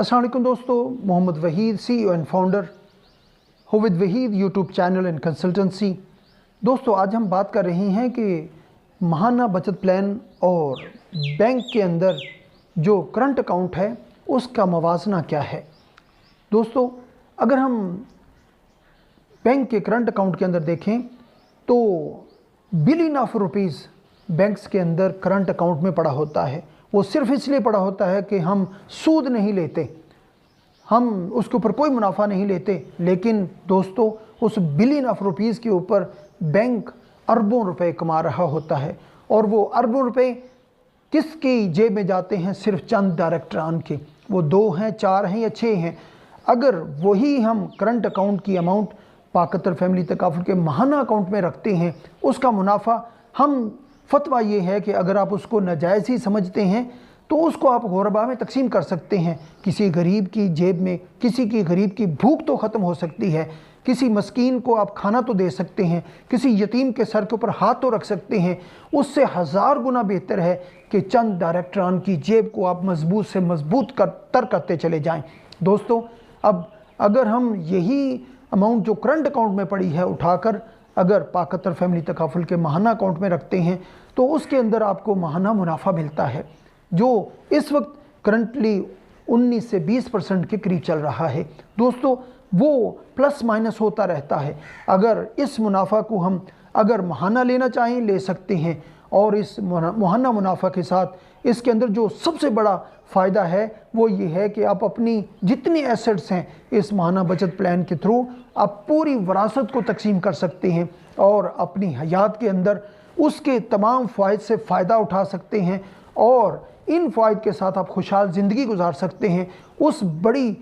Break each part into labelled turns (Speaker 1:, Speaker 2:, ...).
Speaker 1: अस्सलाम वालेकुम दोस्तों, Mohammed Waheed CEO and founder with Waheed YouTube channel and consultancy. दोस्तों, आज हम बात कर रहे हैं कि माहाना बचत प्लान और बैंक के अंदर जो करंट अकाउंट है उसका मवाजना क्या है। दोस्तों, अगर हम बैंक के करंट अकाउंट के अंदर देखें तो बिलियन ऑफ रुपीज़ बैंक्स के अंदर करंट अकाउंट में पड़ा होता है। वो सिर्फ इसलिए पड़ा होता है कि हम सूद नहीं लेते, हम उसके ऊपर कोई मुनाफा नहीं लेते, लेकिन दोस्तों उस बिलियन ऑफ रुपीज़ के ऊपर बैंक अरबों रुपए कमा रहा होता है। और वो अरबों रुपए किसकी जेब में जाते हैं? सिर्फ चंद डायरेक्टरान के। वो 2 हैं, 4 हैं या 6 हैं। अगर वही हम करंट अकाउंट की अमाउंट पाकतर फैमिली तकाफुल के माहाना अकाउंट में रखते हैं, उसका मुनाफा हम फतवा ये है कि अगर आप उसको नाजायज़ ही समझते हैं तो उसको आप गुरबा में तकसीम कर सकते हैं। किसी गरीब की जेब में, किसी की गरीब की भूख तो ख़त्म हो सकती है, किसी मस्कीन को आप खाना तो दे सकते हैं, किसी यतीम के सर के ऊपर हाथ तो रख सकते हैं। उससे 1000 गुना बेहतर है कि चंद डायरेक्टरान की जेब को आप मजबूत से मजबूत करते चले जाएं। दोस्तों, अब अगर हम यही अमाउंट जो करंट अकाउंट में पड़ी है उठाकर अगर पाकतर फैमिली तकाफुल के माहाना अकाउंट में रखते हैं तो उसके अंदर आपको माहाना मुनाफा मिलता है, जो इस वक्त करंटली 19 से 20% के करीब चल रहा है। दोस्तों, वो प्लस माइनस होता रहता है। अगर इस मुनाफा को हम अगर माहाना लेना चाहें ले सकते हैं, और इस माहाना मुनाफा के साथ इसके अंदर जो सबसे बड़ा फ़ायदा है वो ये है कि आप अपनी जितनी एसेट्स हैं इस माहाना बचत प्लान के थ्रू आप पूरी विरासत को तकसीम कर सकते हैं और अपनी हयात के अंदर उसके तमाम फ़ायद से फ़ायदा उठा सकते हैं, और इन फ़ायद के साथ आप खुशहाल ज़िंदगी गुजार सकते हैं। उस बड़ी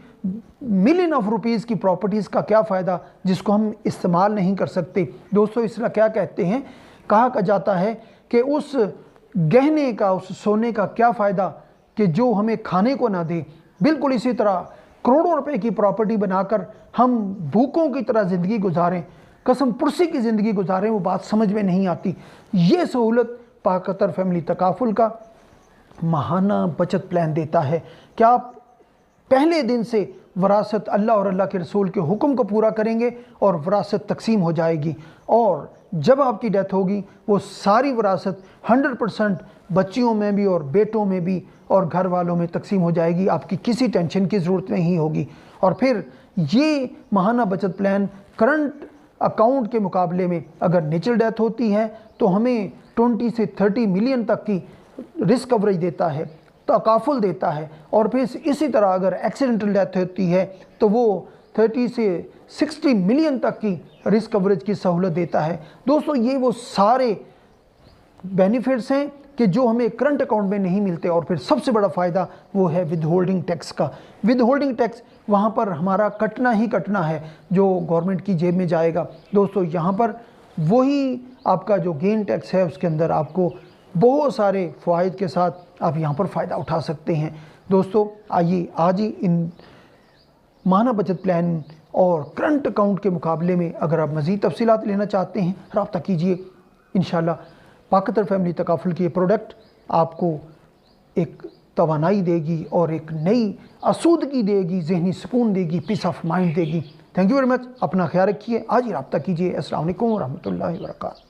Speaker 1: मिलियन ऑफ रुपीज़ की प्रॉपर्टीज़ का क्या फ़ायदा जिसको हम इस्तेमाल नहीं कर सकते। दोस्तों, इसलिए क्या कहते हैं, कहा जाता है कि उस गहने का, उस सोने का क्या फ़ायदा कि जो हमें खाने को ना दे। बिल्कुल इसी तरह करोड़ों रुपए की प्रॉपर्टी बनाकर हम भूखों की तरह ज़िंदगी गुजारें, कसम पुरसी की ज़िंदगी गुजारें, वो बात समझ में नहीं आती। ये सहूलत पाकतर फैमिली तकाफुल का माहाना बचत प्लान देता है कि आप पहले दिन से वरासत अल्लाह और अल्लाह के रसूल के हुक्म को पूरा करेंगे और वरासत तकसीम हो जाएगी, और जब आपकी डेथ होगी वो सारी वरासत 100% बच्चियों में भी और बेटों में भी और घर वालों में तकसीम हो जाएगी। आपकी किसी टेंशन की ज़रूरत नहीं होगी। और फिर ये माहाना बचत प्लान करंट अकाउंट के मुकाबले में अगर नेचुरल डेथ होती है तो हमें 20 से 30 मिलियन तक की रिस्क कवरेज देता है, तकाफुल देता है। और फिर इसी तरह अगर एक्सीडेंटल डेथ होती है तो वो 30 से 60 मिलियन तक की रिस्क कवरेज की सहूलत देता है। दोस्तों, ये वो सारे बेनिफिट्स हैं कि जो हमें करंट अकाउंट में नहीं मिलते। और फिर सबसे बड़ा फ़ायदा वो है विद होल्डिंग टैक्स का। विद होल्डिंग टैक्स वहाँ पर हमारा कटना ही कटना है जो गवर्नमेंट की जेब में जाएगा। दोस्तों, यहाँ पर वही आपका जो गेन टैक्स है उसके अंदर आपको बहुत सारे फ़वाइद के साथ आप यहाँ पर फ़ायदा उठा सकते हैं। दोस्तों, आइए आज ही इन माहाना बचत प्लान और करंट अकाउंट के मुकाबले में अगर आप मज़ीद तफसीलात लेना चाहते हैं रब्ता कीजिए। इंशाल्लाह पाकतर फैमिली तकाफुल की ये प्रोडक्ट आपको एक तवानाई देगी और एक नई आसूदगी देगी, जहनी सुकून देगी, पीस ऑफ माइंड देगी। Thank you very much. अपना ख्याल रखिए। आज ही रब्ता कीजिए। अस्सलाम वालेकुम व रहमतुल्लाहि व बरकातहू।